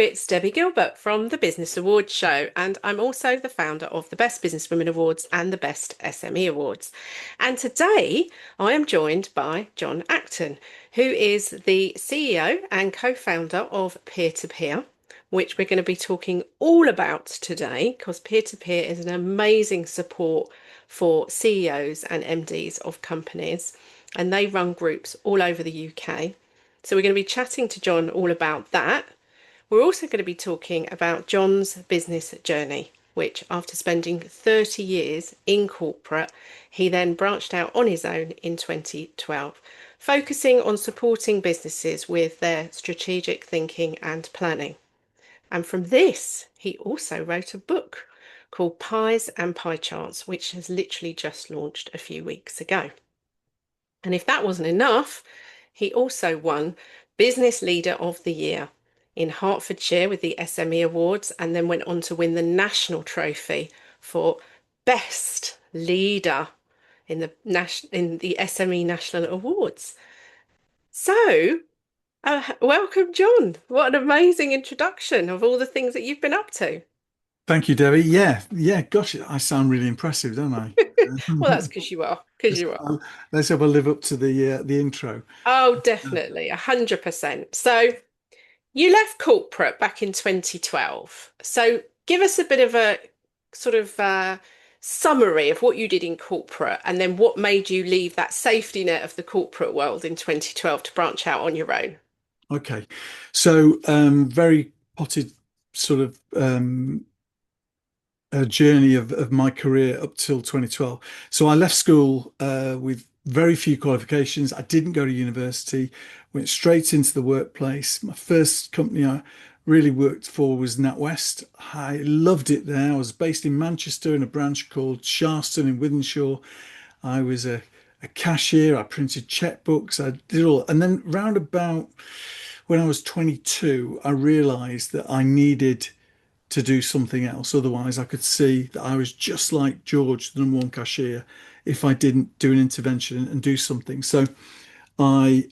it's Debbie Gilbert from the Business Awards Show, and I'm also the founder of the Best Businesswomen Awards and the Best SME Awards. And today I am joined by John Acton, who is the CEO and co-founder of Peer-to-Peer, which we're going to be talking all about today because peer-to-peer is an amazing support for CEOs and MDs of companies, and they run groups all over the UK. So we're going to be chatting to John all about that. We're also going to be talking about John's business journey, which after spending 30 years in corporate, he then branched out on his own in 2012, focusing on supporting businesses with their strategic thinking and planning. And from this, he also wrote a book called Pies and Pie Charts, which has literally just launched a few weeks ago. And if that wasn't enough, he also won Business Leader of the Year in Hertfordshire with the SME Awards, and then went on to win the national trophy for Best Leader in the SME National Awards. So, welcome, John. What an amazing introduction of all the things that you've been up to. Thank you, Debbie. Yeah. Gosh, I sound really impressive, don't I? Well, that's because you are, because Let's you are. let's have a live up to the intro. Oh, definitely, 100%. So, you left corporate back in 2012. So give us a bit of a sort of summary of what you did in corporate and then what made you leave that safety net of the corporate world in 2012 to branch out on your own. Okay, so very potted sort of a journey of my career up till 2012. So I left school with very few qualifications. I didn't go to university, went straight into the workplace. My first company I really worked for was NatWest. I loved it there. I was based in Manchester in a branch called Sharston in Wythenshawe. I was a cashier. I printed checkbooks. I did all. And then round about when I was 22, I realized that I needed to do something else. Otherwise, I could see that I was just like George, the number one cashier, if I didn't do an intervention and do something. So I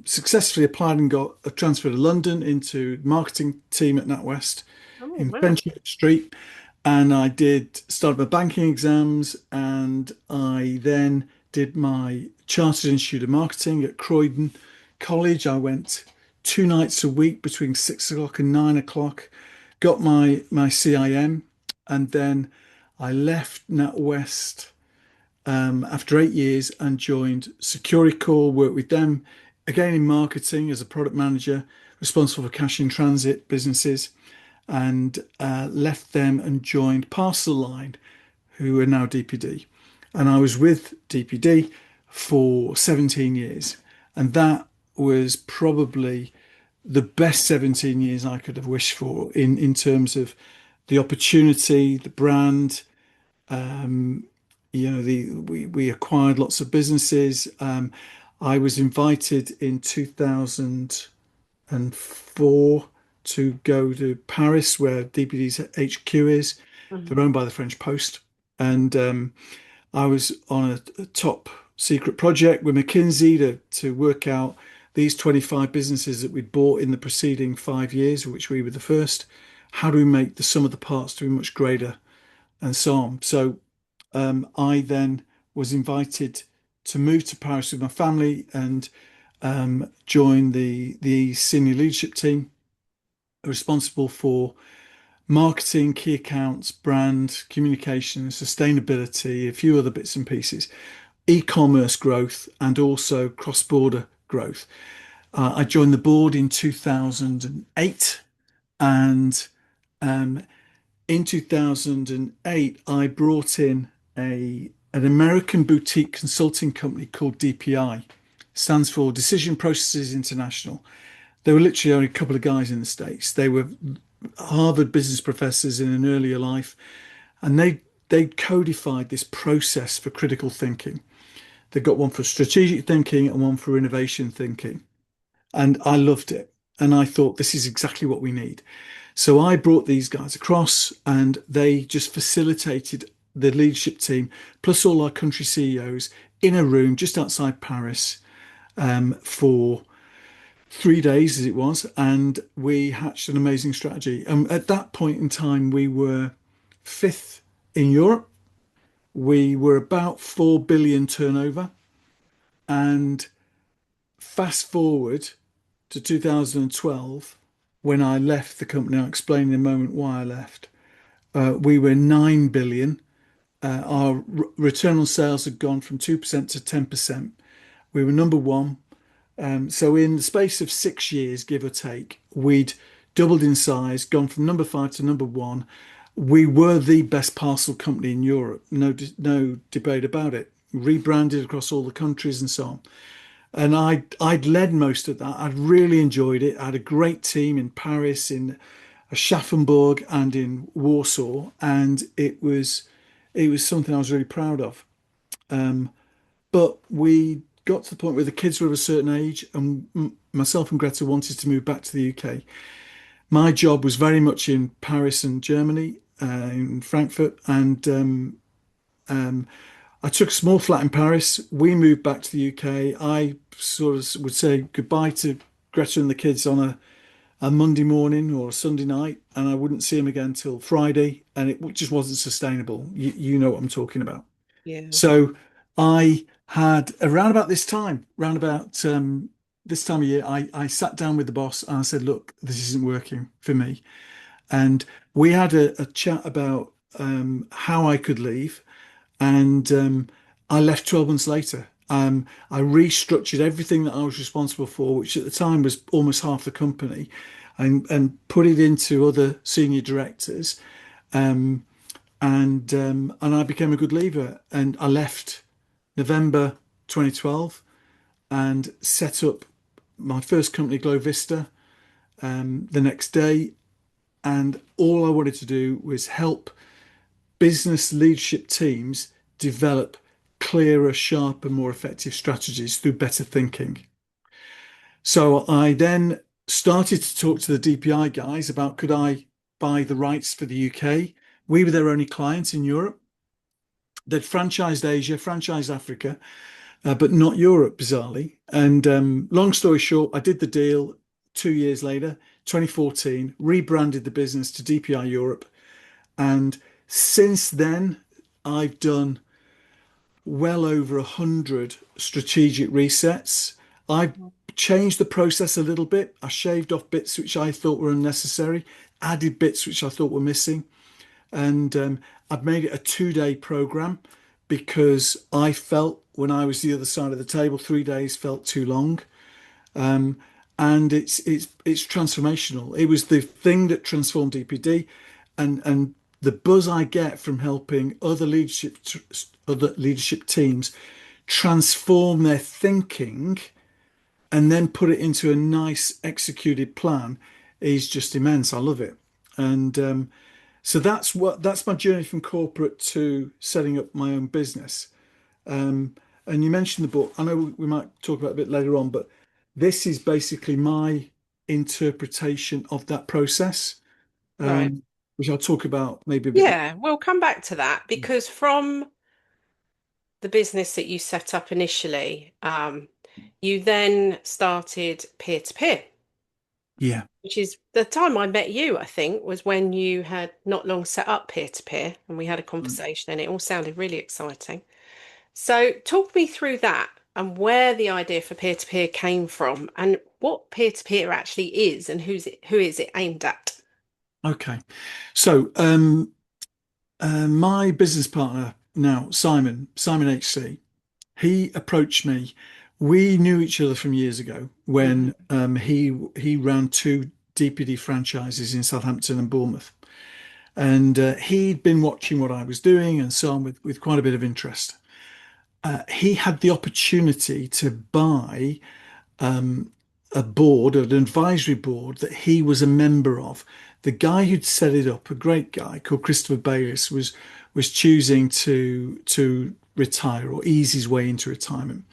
successfully applied and got a transfer to London into the marketing team at NatWest Oh, in wow. Friendship Street. And I did start my banking exams, and I then did my Chartered Institute of Marketing at Croydon College. I went 2 nights a week between 6 o'clock and 9 o'clock, got my CIM, and then I left NatWest after 8 years and joined Securicor, worked with them again in marketing as a product manager, responsible for cash in transit businesses, and left them and joined Parcel Line, who are now DPD. And I was with DPD for 17 years. And that was probably the best 17 years I could have wished for in terms of the opportunity, the brand. Um, we acquired lots of businesses. I was invited in 2004 to go to Paris, where DPD's HQ is. They're Mhm. owned by the French Post, and I was on a top secret project with McKinsey to work out these 25 businesses that we'd bought in the preceding 5 years, which we were the first. How do we make the sum of the parts to be much greater, and so on? So I then was invited to move to Paris with my family and join the senior leadership team responsible for marketing, key accounts, brand, communication, sustainability, a few other bits and pieces, e-commerce growth, and also cross-border growth. I joined the board in 2008, and um, in 2008, I brought in an American boutique consulting company called DPI. Stands for Decision Processes International. They were literally only a couple of guys in the States. They were Harvard business professors in an earlier life, and they codified this process for critical thinking. They got one for strategic thinking and one for innovation thinking. And I loved it. And I thought this is exactly what we need. So I brought these guys across, and they just facilitated the leadership team, plus all our country CEOs, in a room just outside Paris for 3 days as it was, and we hatched an amazing strategy. And at that point in time, we were fifth in Europe. We were about 4 billion turnover. And fast forward to 2012, when I left the company, I'll explain in a moment why I left. We were 9 billion. Our return on sales had gone from 2% to 10%. We were number one. So in the space of 6 years, give or take, we'd doubled in size, gone from number five to number one. We were the best parcel company in Europe, no debate about it. Rebranded across all the countries and so on. And I'd led most of that. I'd really enjoyed it. I had a great team in Paris, in Schaffenburg, and in Warsaw, and it was something I was really proud of. But we got to the point where the kids were of a certain age, and myself and Greta wanted to move back to the UK. My job was very much in Paris and Germany, in Frankfurt, and um, I took a small flat in Paris. We moved back to the UK. I sort of would say goodbye to Greta and the kids on a Monday morning or a Sunday night, and I wouldn't see them again till Friday, and it just wasn't sustainable. You know what I'm talking about. Yeah. So I had around about this time of year, I sat down with the boss and I said, look, this isn't working for me. And we had a chat about how I could leave. And I left 12 months later. I restructured everything that I was responsible for, which at the time was almost half the company, and put it into other senior directors. Um, and I became a good leaver. And I left November 2012 and set up my first company, Glow Vista, the next day. And all I wanted to do was help business leadership teams develop clearer, sharper, more effective strategies through better thinking. So I then started to talk to the DPI guys about could I buy the rights for the UK. We were their only client in Europe. They'd franchised Asia, franchised Africa, but not Europe, bizarrely. And long story short, I did the deal 2 years later, 2014, rebranded the business to DPI Europe. And since then, I've done well over 100 strategic resets. I changed the process a little bit. I shaved off bits which I thought were unnecessary, added bits which I thought were missing, and I've made it a 2 day program because I felt when I was the other side of the table, 3 days felt too long. Um, and it's transformational. It was the thing that transformed DPD, and the buzz I get from helping other leadership teams transform their thinking and then put it into a nice executed plan is just immense. I love it. And so that's my journey from corporate to setting up my own business. Um, and you mentioned the book. I know we might talk about it a bit later on, but this is basically my interpretation of that process, Right. which I'll talk about maybe a bit. Yeah, we'll come back to that because from the business that you set up initially, you then started peer to peer, Yeah. which is the time I met you, I think, was when you had not long set up peer to peer and we had a conversation and it all sounded really exciting. So, talk me through that and where the idea for peer to peer came from and what peer to peer actually is and who is it aimed at? Okay. So my business partner now, Simon HC, he approached me. We knew each other from years ago Mhm. when he ran two DPD franchises in Southampton and Bournemouth. And he'd been watching what I was doing and so on with quite a bit of interest. He had the opportunity to buy a board, an advisory board that he was a member of. The guy who'd set it up, a great guy called Christopher Bayliss, was choosing to retire or ease his way into retirement.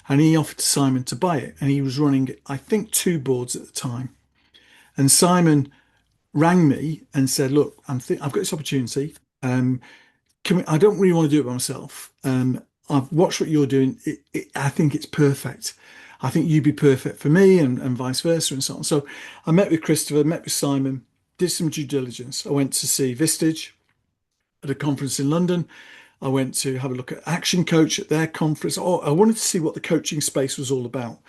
And he offered to Simon to buy it. And he was running, I think, two boards at the time. And Simon rang me and said, "Look, I've got this opportunity. I don't really want to do it by myself. I've watched what you're doing. I think it's perfect. I think you'd be perfect for me, and vice versa, and so on. So I met with Christopher, met with Simon, did some due diligence. I went to see Vistage at a conference in London. I went to have a look at Action Coach at their conference. Oh, I wanted to see what the coaching space was all about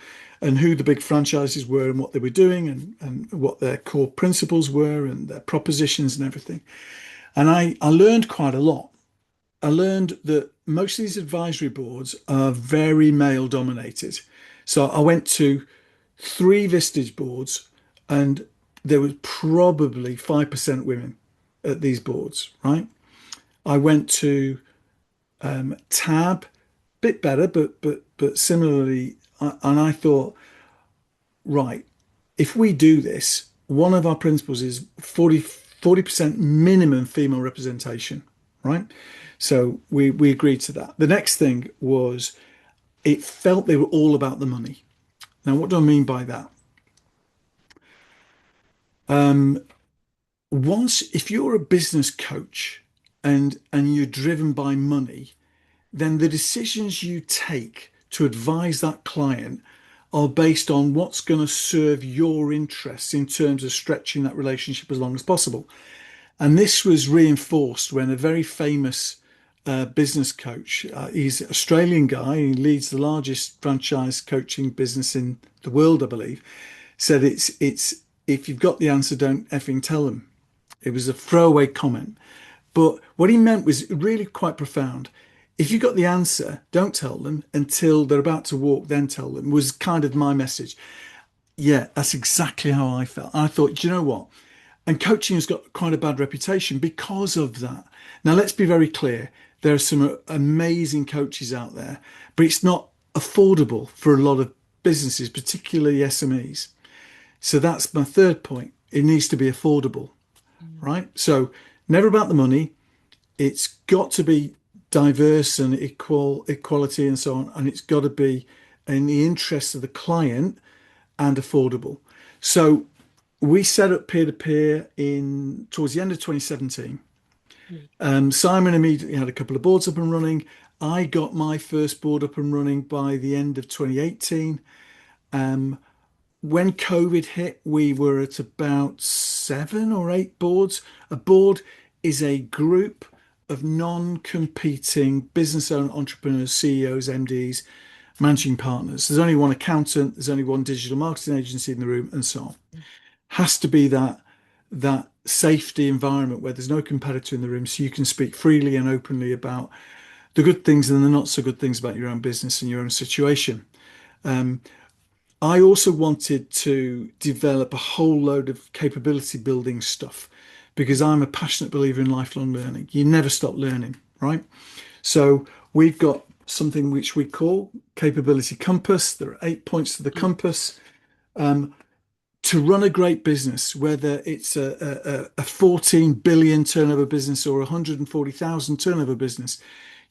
and who the big franchises were and what they were doing and what their core principles were and their propositions and everything. And I learned quite a lot. I learned that most of these advisory boards are very male dominated. So I went to three Vistage boards and there was probably 5% women at these boards, right? I went to Tab, bit better, but similarly, and I thought, right, if we do this, one of our principles is 40% minimum female representation, right? So we agreed to that. The next thing was it felt they were all about the money. Now, what do I mean by that? Um, Once, if you're a business coach and you're driven by money, then the decisions you take to advise that client are based on what's going to serve your interests in terms of stretching that relationship as long as possible. And this was reinforced when a very famous business coach, he's an Australian guy, he leads the largest franchise coaching business in the world, I believe, said it's if you've got the answer, don't effing tell them. It was a throwaway comment. But what he meant was really quite profound. If you got the answer, don't tell them until they're about to walk, then tell them, was kind of my message. Yeah, that's exactly how I felt. I thought, do you know what? And coaching has got quite a bad reputation because of that. Now, let's be very clear. There are some amazing coaches out there, but it's not affordable for a lot of businesses, particularly SMEs. So that's my third point. It needs to be affordable, Mm. right? So never about the money. It's got to be diverse and equality and so on, and it's got to be in the interest of the client and affordable. So we set up peer-to-peer in towards the end of 2017. Mm. Simon immediately had a couple of boards up and running. I got my first board up and running by the end of 2018. Um, when COVID hit, we were at about 7 or 8 boards. A board is a group of non-competing business owner entrepreneurs, CEOs, MDs, managing partners. There's only one accountant, there's only one digital marketing agency in the room, and so on. Has to be that safety environment where there's no competitor in the room, so you can speak freely and openly about the good things and the not so good things about your own business and your own situation. Um, I also wanted to develop a whole load of capability building stuff because I'm a passionate believer in lifelong learning. You never stop learning, right? So we've got something which we call capability compass. There are 8 points to the Mm. compass. To run a great business, whether it's a 14 billion turnover business or 140,000 turnover business,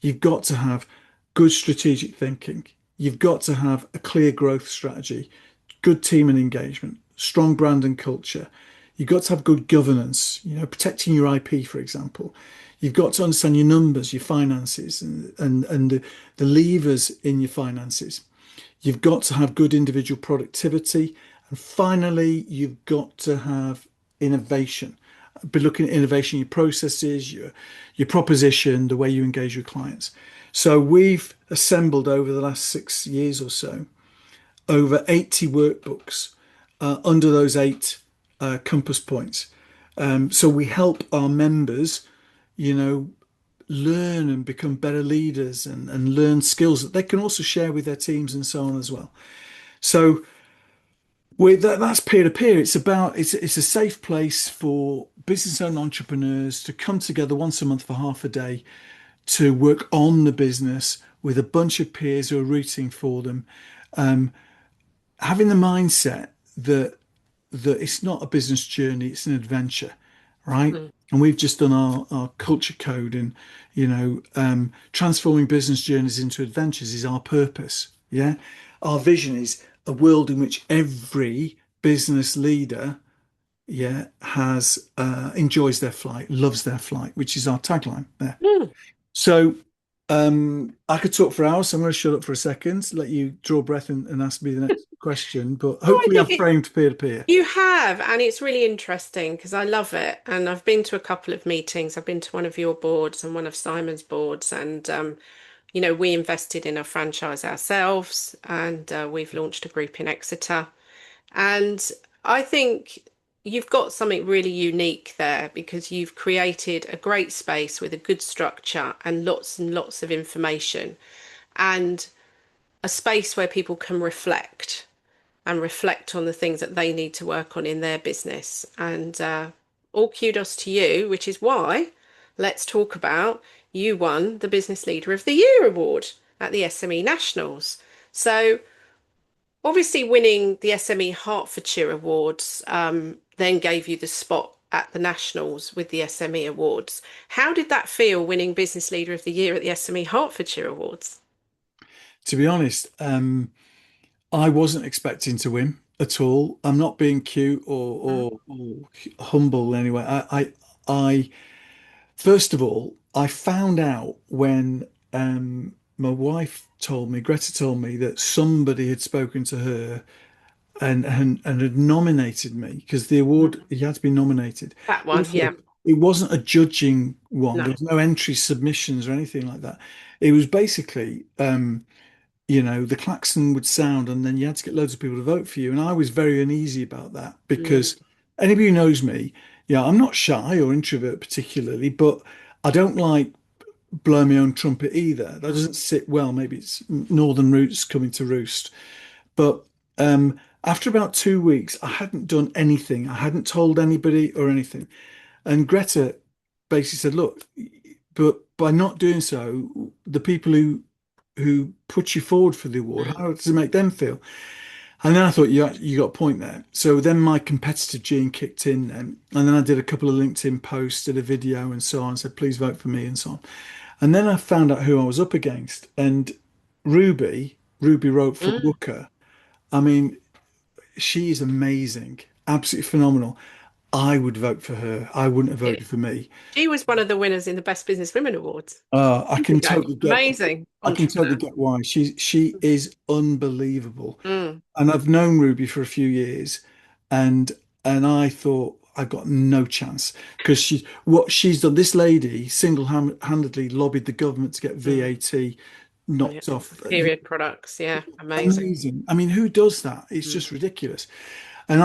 you've got to have good strategic thinking. You've got to have a clear growth strategy, good team and engagement, strong brand and culture. You've got to have good governance, protecting your IP, for example. You've got to understand your numbers, your finances, and the levers in your finances. You've got to have good individual productivity. And finally, you've got to have innovation. Be looking at innovation, your processes, your proposition, the way you engage with clients. So we've assembled over the last 6 years or so over 80 workbooks under those 8 compass points. So we help our members, you know, learn and become better leaders and learn skills that they can also share with their teams and so on as well. So that's peer to peer. It's a safe place for business owner entrepreneurs to come together once a month for half a day to work on the business with a bunch of peers who are rooting for them, um, having the mindset that it's not a business journey, it's an adventure, right? Mm. And we've just done our culture code and transforming business journeys into adventures is our purpose. Yeah. Our vision is a world in which every business leader, yeah, has enjoys their flight, loves their flight, which is our tagline there. Mm. So I could talk for hours, so I'm going to shut up for a second, let you draw breath and ask me the next question. But Oh, I hopefully, think I've it, framed peer to peer. you have, and it's really interesting because I love it. And I've been to a couple of meetings. I've been to one of your boards and one of Simon's boards, and we invested in a franchise ourselves, and we've launched a group in Exeter. And I think you've got something really unique there because you've created a great space with a good structure and lots of information and a space where people can reflect on the things that they need to work on in their business. And all kudos to you, which is why let's talk about you won the Business Leader of the Year award at the SME Nationals. So obviously, winning the SME Hertfordshire Awards then gave you the spot at the Nationals with the SME Awards. How did that feel winning Business Leader of the Year at the SME Hertfordshire Awards? To be honest, I wasn't expecting to win at all. I'm not being cute Mm. or humble anyway. First of all, I found out when my wife told me, Greta told me that somebody had spoken to her and had nominated me because the award you had to be nominated. That one, Also, yeah. it wasn't a judging one. No. There was no entry submissions or anything like that. It was basically the klaxon would sound and then you had to get loads of people to vote for you. And I was very uneasy about that Mm, because anybody who knows me, yeah, I'm not shy or introvert particularly, but I don't like blowing my own trumpet either. That mm, doesn't sit well. Maybe it's northern roots coming to roost. But after about 2 weeks, I hadn't done anything. I hadn't told anybody or anything. And Greta basically said, "Look, but by not doing so, the people who put you forward for the award, mm, how does it make them feel?" And then I thought, you got a point there. So then my competitive gene kicked in then. And then I did a couple of LinkedIn posts, did a video and so on, said, please vote for me and so on. And then I found out who I was up against. And Ruby wrote for mm. Wooker. I mean, she is amazing, absolutely phenomenal. I would vote for her. I wouldn't have Yeah. voted for me. She was one of the winners in the Best Business Women Awards I years can ago. totally get. Amazing I can totally entrepreneur. get why. She is unbelievable. Mm, And I've known Ruby for a few years, and I thought I got no chance because what she's done. This lady single-handedly lobbied the government to get mm. VAT Yeah. knocked off. Period products. Yeah. Amazing. Amazing. I mean, who does that? It's Mm. just ridiculous. And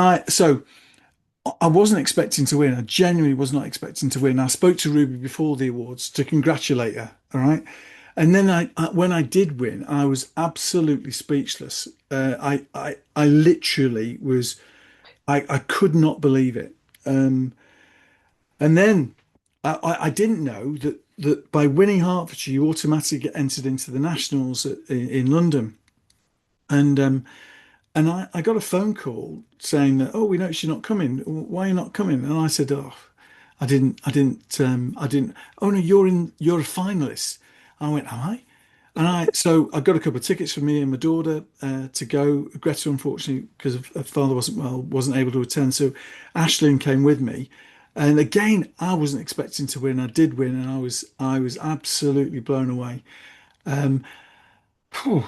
I wasn't expecting to win. I genuinely was not expecting to win. I spoke to Ruby before the awards to congratulate her. All right. And then when I did win, I was absolutely speechless. I literally was, I could not believe it. And then I didn't know that by winning Hertfordshire, you automatically get entered into the nationals in London. And I got a phone call saying that, oh, we noticed you're not coming. Why are you not coming? And I said, oh, I didn't. Oh no, you're a finalist. I went, am I? So I got a couple of tickets for me and my daughter to go. Greta, unfortunately, because her father wasn't well, wasn't able to attend. So Ashlyn came with me. And again, I wasn't expecting to win. I did win, and I was absolutely blown away. Phew.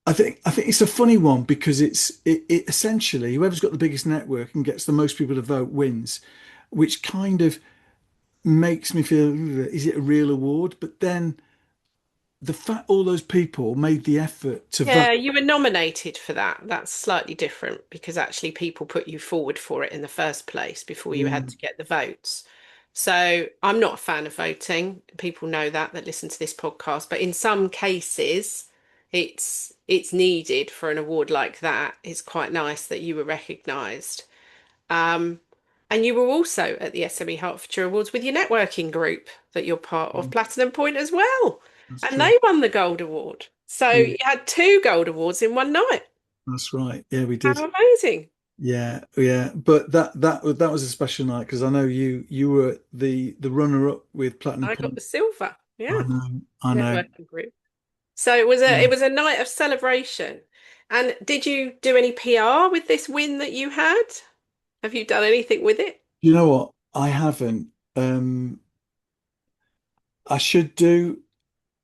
I think it's a funny one because it essentially whoever's got the biggest network and gets the most people to vote wins, which kind of makes me feel, is it a real award? But then the fact all those people made the effort to vote. Yeah, you were nominated for that. That's slightly different because actually people put you forward for it in the first place before you Yeah. had to get the votes. So I'm not a fan of voting. People know that listen to this podcast, but in some cases it's needed for an award like that. It's quite nice that you were recognised. Um, and you were also at the SME Hertfordshire Awards with your networking group that you're part of, Platinum Point as well. That's And true. they won the gold award. So Yeah, you had two gold awards in one night. that's right. Yeah, we How did. amazing. Yeah, yeah. But that was a special night because I know you were the runner up with Platinum I got the Point. silver. I Yeah, know, I know. networking group. So it Yeah. was a night of celebration. And did you do any PR with this win that you had? Have you done anything with it? You know what? I haven't. I should do.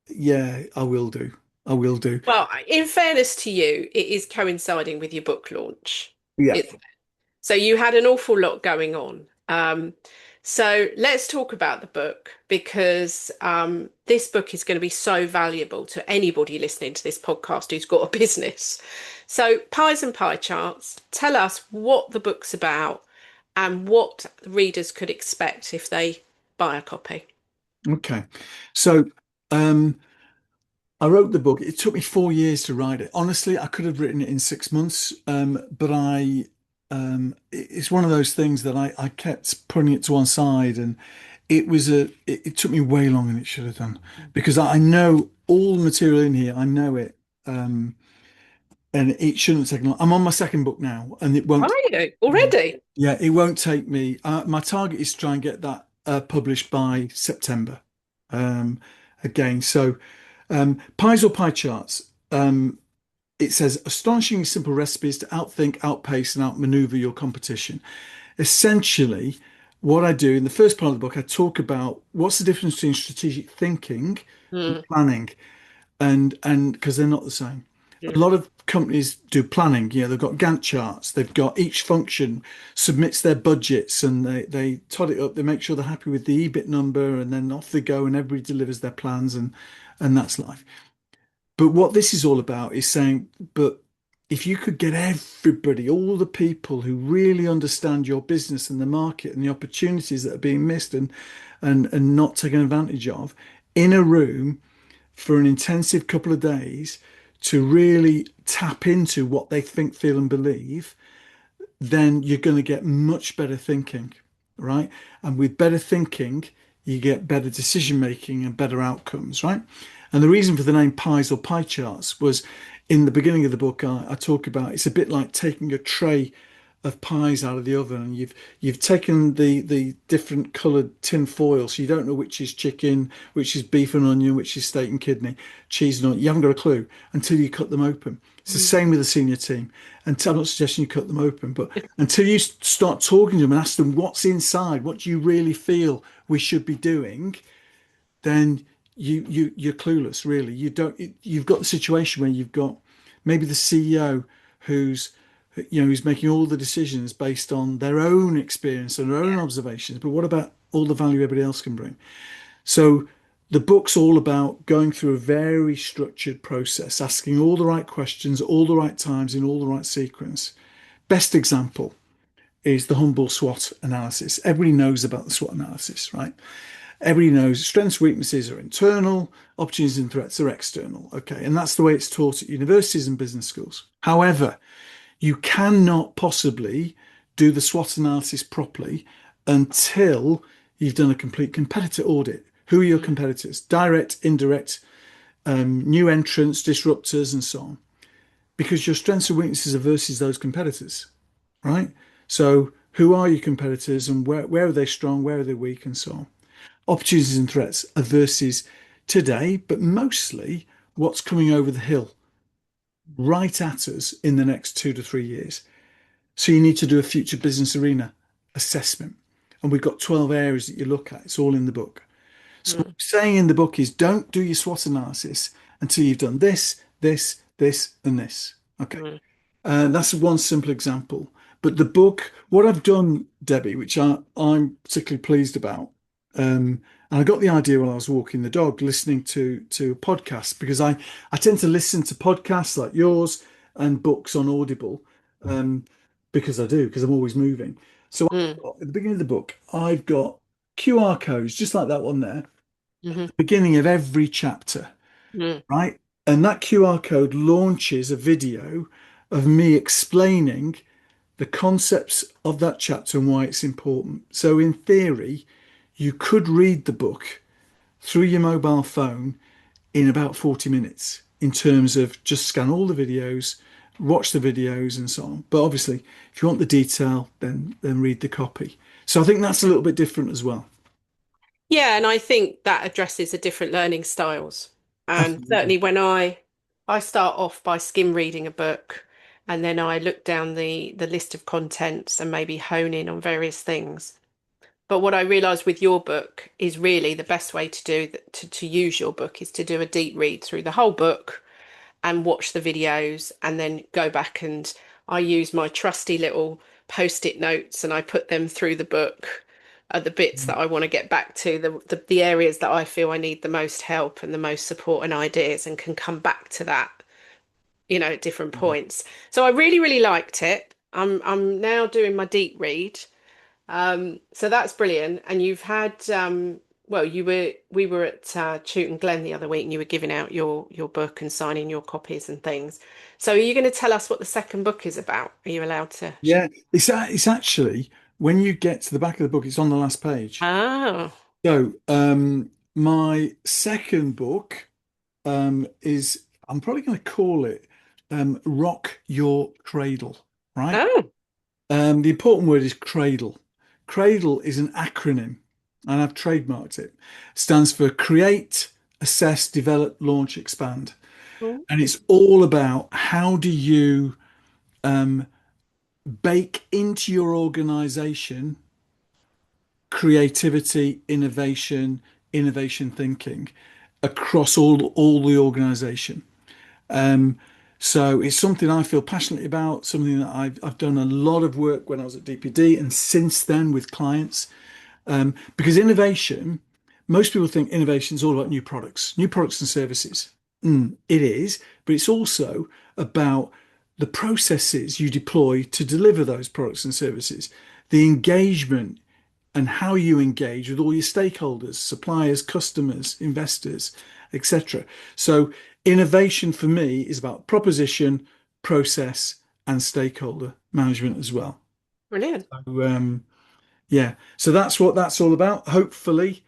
Yeah, I will do. I will do. Well, in fairness to you, it is coinciding with your book launch. Yeah. It's So you had an awful lot going on. So let's talk about the book because this book is going to be so valuable to anybody listening to this podcast who's got a business. So, Pies and Pie Charts, tell us what the book's about and what readers could expect if they buy a copy. Okay. So, um, I wrote the book. It took me 4 years to write it. Honestly, I could have written it in 6 months, but it's one of those things that I kept putting it to one side, and it took me way longer than it should have done because I know all the material in here. I know it, um, and it shouldn't take long. I'm on my second book now, and it Are won't. you already? Yeah, it won't take me. My target is to try and get that published by September. Um, again, so. Pies or pie charts. It says astonishingly simple recipes to outthink, outpace, and outmaneuver your competition. Essentially, what I do in the first part of the book, I talk about what's the difference between strategic thinking and Mm, planning, and because they're not the same. A mm, lot of companies do planning. They've got Gantt charts. They've got each function submits their budgets and they tot it up. They make sure they're happy with the EBIT number, and then off they go, and everybody delivers their plans, and that's life. But what this is all about is saying, but if you could get everybody, all the people who really understand your business and the market and the opportunities that are being missed and not taken advantage of in a room for an intensive couple of days to really tap into what they think, feel, and believe, then you're going to get much better thinking, right? And with better thinking, you get better decision making and better outcomes, right? And the reason for the name pies or pie charts was in the beginning of the book, I talk about it's a bit like taking a tray of pies out of the oven, and you've taken the different coloured tin foil, so you don't know which is chicken, which is beef and onion, which is steak and kidney, cheese and onion. You haven't got a clue until you cut them open. It's the mm. same with the senior team. And I'm not suggesting you cut them open, but until you start talking to them and ask them what's inside, what do you really feel we should be doing, then you're clueless, really. You've got the situation where you've got maybe the CEO who's who's making all the decisions based on their own experience and their own observations. But what about all the value everybody else can bring? So the book's all about going through a very structured process, asking all the right questions, all the right times, in all the right sequence. Best example is the humble SWOT analysis. Everybody knows about the SWOT analysis, right? Everybody knows strengths, weaknesses are internal, opportunities and threats are external. Okay. And that's the way it's taught at universities and business schools. However, you cannot possibly do the SWOT analysis properly until you've done a complete competitor audit. Who are your Mm. competitors? Direct, indirect, new entrants, disruptors, and so on. Because your strengths and weaknesses are versus those competitors, right? So who are your competitors and where are they strong, where are they weak, and so on. Opportunities and threats are versus today, but mostly what's coming over the hill right at us in the next 2 to 3 years. So you need to do a future business arena assessment. And we've got 12 areas that you look at. It's all in the book. So what Mm. I'm saying in the book is don't do your SWOT analysis until you've done this, this, this, and this. Okay. Mm. That's one simple example. But the book, what I've done, Debbie, which I'm particularly pleased about, and I got the idea while I was walking the dog, listening to podcasts, because I tend to listen to podcasts like yours and books on Audible, um, because I do, because I'm always moving. So Mm. at the beginning of the book, I've got QR codes, just like that one there, Mhm. beginning of every chapter, Mm. right? And that QR code launches a video of me explaining the concepts of that chapter and why it's important. So, in theory, you could read the book through your mobile phone in about 40 minutes in terms of just scan all the videos, watch the videos, and so on. But obviously, if you want the detail, then read the copy. So, I think that's a little bit different as well. Yeah, and I think that addresses the different learning styles. And Absolutely. certainly when I start off by skim reading a book and then I look down the list of contents and maybe hone in on various things. But what I realised with your book is really the best way to do that, to use your book is to do a deep read through the whole book and watch the videos and then go back and I use my trusty little post-it notes and I put them through the book the bits that I want to get back to, the areas that I feel I need the most help and the most support and ideas and can come back to that, at different points. So I really, really liked it. I'm now doing my deep read. So that's brilliant. And you've had well, we were at Chewton Glen the other week and you were giving out your book and signing your copies and things. So are you going to tell us what the second book is about? Are you allowed to share? Yeah, it's actually when you get to the back of the book, it's on the last page. Oh. So, my second book is I'm probably going to call it Rock Your Cradle, right? Oh. The important word is cradle. Cradle is an acronym, and I've trademarked it. Stands for Create, Assess, Develop, Launch, Expand. Oh, And it's all about how do you um, bake into your organization creativity, innovation thinking across all the organization. Um, so it's something I feel passionately about, something that I've done a lot of work when I was at DPD and since then with clients. Because innovation, most people think innovation is all about new products and services. It is, but it's also about the processes you deploy to deliver those products and services, the engagement and how you engage with all your stakeholders, suppliers, customers, investors, etc. So innovation for me is about proposition, process, and stakeholder management as well. brilliant. So, yeah, so that's what that's all about. Hopefully,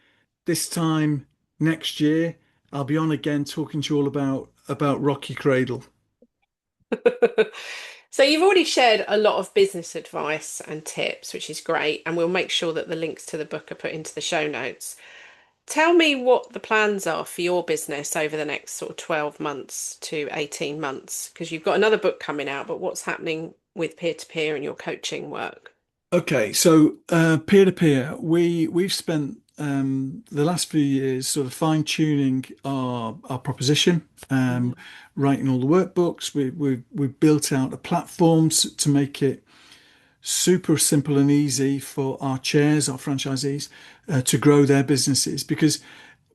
this time next year, I'll be on again talking to you all about Rocky Cradle. So you've already shared a lot of business advice and tips, which is great, and we'll make sure that the links to the book are put into the show notes. Tell me what the plans are for your business over the next sort of 12 months to 18 months, because you've got another book coming out, but what's happening with peer-to-peer and your coaching work? Okay, so peer to peer, we've spent the last few years sort of fine tuning our proposition, writing all the workbooks. We've built out a platform to make it super simple and easy for our chairs, our franchisees, to grow their businesses. Because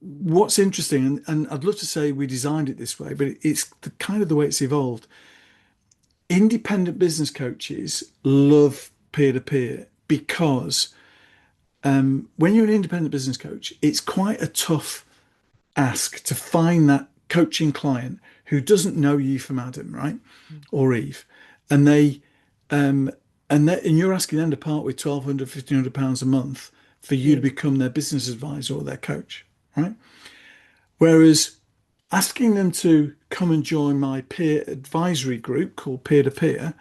what's interesting, and I'd love to say we designed it this way, but it's the kind of the way it's evolved. Independent business coaches love peer to peer because when you're an independent business coach, it's quite a tough ask to find that coaching client who doesn't know you from Adam, right? Or Eve. And um, and you're asking them to part with 1,200, £1,500 a month for you to Mm, become their business advisor or their coach, right? Whereas asking them to come and join my peer advisory group called Peer to Peer,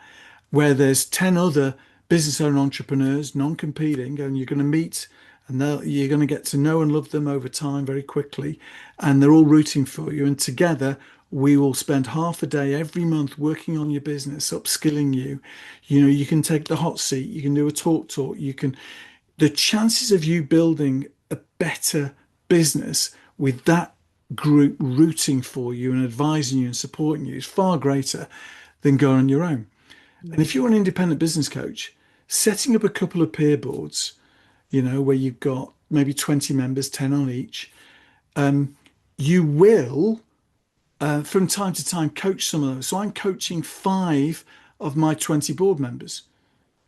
where there's 10 other business owner entrepreneurs, non-competing, and you're going to meet and you're going to get to know and love them over time very quickly. And they're all rooting for you. And together, we will spend half a day every month working on your business, upskilling you. You know, you can take the hot seat, you can do a talk, the chances of you building a better business with that group rooting for you and advising you and supporting you is far greater than going on your own. And if mm, you're an independent business coach, setting up a couple of peer boards, where you've got maybe 20 members, 10 on each, you will, from time to time, coach some of those. So I'm coaching five of my 20 board members.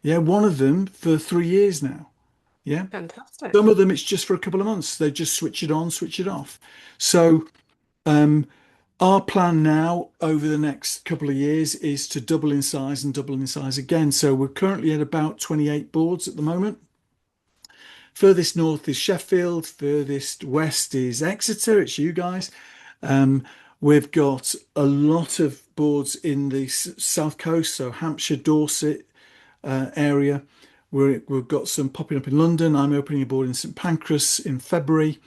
Yeah, one of them for 3 years now. Yeah. fantastic. Some of them it's just for a couple of months. They just switch it on, switch it off. So um, our plan now over the next couple of years is to double in size and double in size again. So we're currently at about 28 boards at the moment. Furthest north is Sheffield, furthest west is Exeter. It's you guys. Um, we've got a lot of boards in the south coast, so Hampshire, Dorset area. We've got some popping up in London. I'm opening a board in St Pancras in February.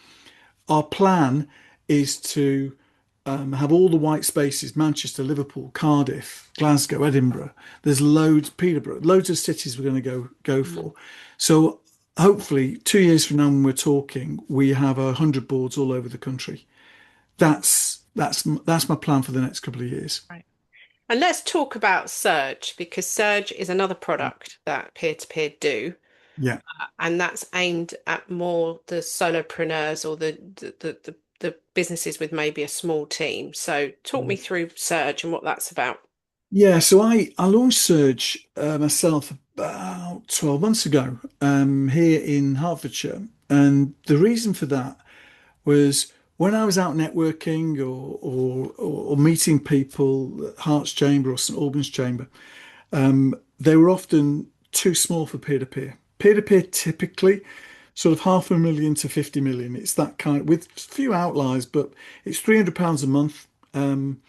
Our plan is to have all the white spaces, Manchester, Liverpool, Cardiff, Glasgow, Edinburgh. There's loads, Peterborough, loads of cities we're going to go Mm. for. So hopefully 2 years from now when we're talking, we have 100 boards all over the country. That's my plan for the next couple of years. Right. And let's talk about Surge because Surge is another product that peer-to-peer do, Yeah. and that's aimed at more the solopreneurs or the businesses with maybe a small team. So talk me through Surge and what that's about. Yeah, so I launched Surge myself about 12 months ago here in Hertfordshire. And the reason for that was when I was out networking or meeting people at Hearts Chamber or St Albans Chamber, they were often too small for peer-to-peer. Peer-to-peer typically sort of 500,000 to 50 million. It's that kind with few outliers, but it's £300 a month. And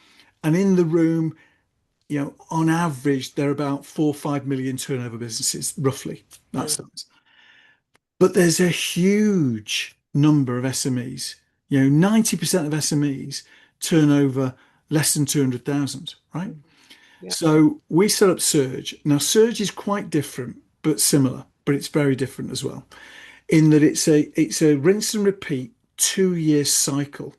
in the room, on average, they're about 4 or 5 million turnover businesses, roughly that Mm, size. But there's a huge number of SMEs. 90% of SMEs turn over less than 200,000, right? mm, yeah. So we set up Surge. Now, Surge is quite different, but similar, but it's very different as well, in that it's a rinse and repeat 2 year cycle.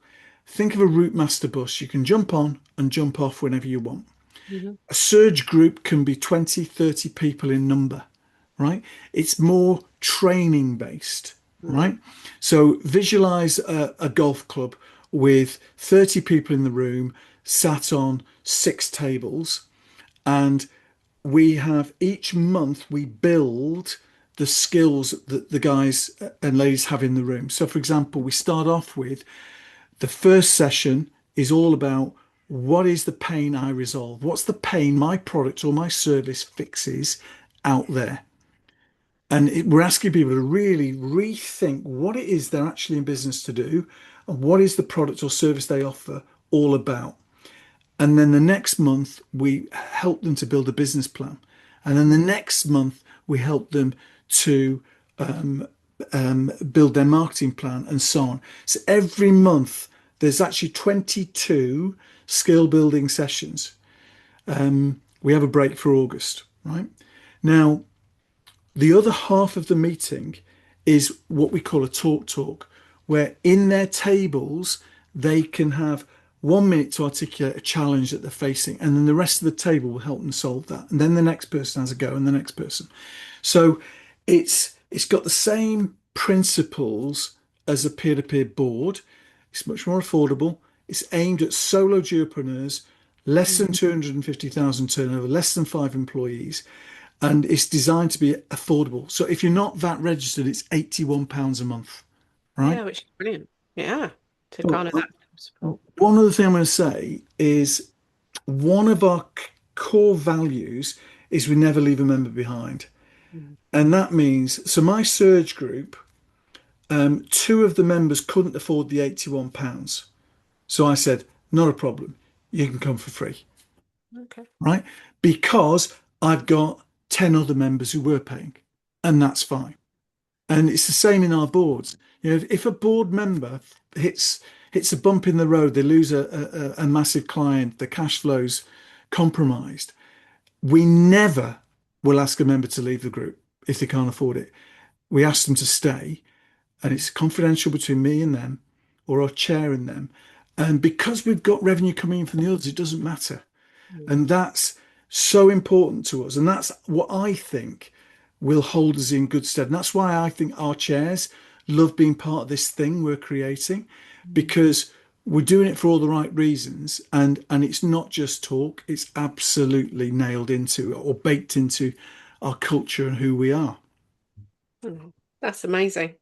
Think of a route master bus. You can jump on and jump off whenever you want. Mhm. A surge group can be 20, 30 people in number, right? It's more training based, Mm, right? So visualize a golf club with 30 people in the room sat on 6 tables. And we have each month we build the skills that the guys and ladies have in the room. So, for example, we start off with the first session is all about what is the pain I resolve? What's the pain my product or my service fixes out there? And we're asking people to really rethink what it is they're actually in business to do and what is the product or service they offer all about. And then the next month, we help them to build a business plan. And then the next month, we help them to build their marketing plan and so on. So every month, there's actually 22 skill building sessions. We have a break for August, right? Now, the other half of the meeting is what we call a talk, where in their tables, they can have 1 minute to articulate a challenge that they're facing, and then the rest of the table will help them solve that. And then the next person has a go, and the next person. So it's got the same principles as a peer-to-peer board. It's much more affordable. It's aimed at solo duopreneurs, less mm. than 250,000 turnover, less than 5 employees, and it's designed to be affordable. So if you're not that registered, it's £81 a month, right? Yeah, which is brilliant. Yeah, to Well, garner that support. one other thing I'm going to say is one of our core values is we never leave a member behind. Mm, And that means, so my surge group, two of the members couldn't afford the £81. So I said, not a problem. You can come for free, okay. right? Because I've got 10 other members who were paying, and that's fine. And it's the same in our boards. If a board member hits a bump in the road, they lose a massive client, the cash flow's compromised, we never will ask a member to leave the group if they can't afford it. We ask them to stay, and it's confidential between me and them or our chair and them. And because we've got revenue coming in from the others, it doesn't matter. Mm, And that's so important to us. And that's what I think will hold us in good stead. And that's why I think our chairs love being part of this thing we're creating, mm, because we're doing it for all the right reasons. And it's not just talk, it's absolutely nailed into or baked into our culture and who we are. mm. That's amazing.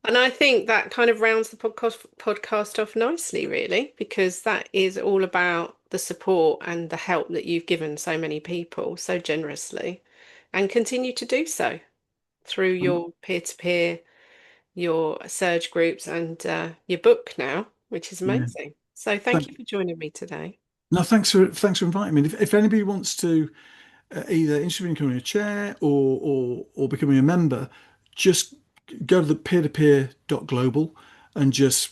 And I think that kind of rounds the podcast off nicely, really, because that is all about the support and the help that you've given so many people so generously and continue to do so through Um, your peer-to-peer, your surge groups, and your book now, which is yeah. amazing. So thank Thank, you for joining me today. no, thanks for inviting me. If anybody wants to either interested in becoming a chair or becoming a member, just go to the peer-to-peer.global and just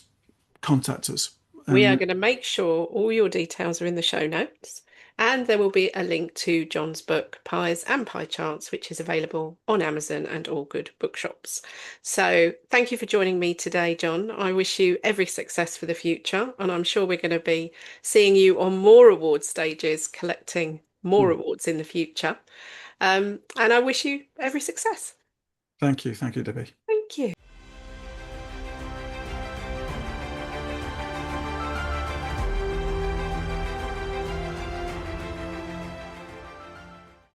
contact us. We And are going to make sure all your details are in the show notes. And there will be a link to John's book, Pies and Pie Charts, which is available on Amazon and all good bookshops. So thank you for joining me today, John. I wish you every success for the future, and I'm sure we're going to be seeing you on more award stages, collecting more Mm. awards in the future. And I wish you every success. Thank you. Thank you, Debbie. Thank you.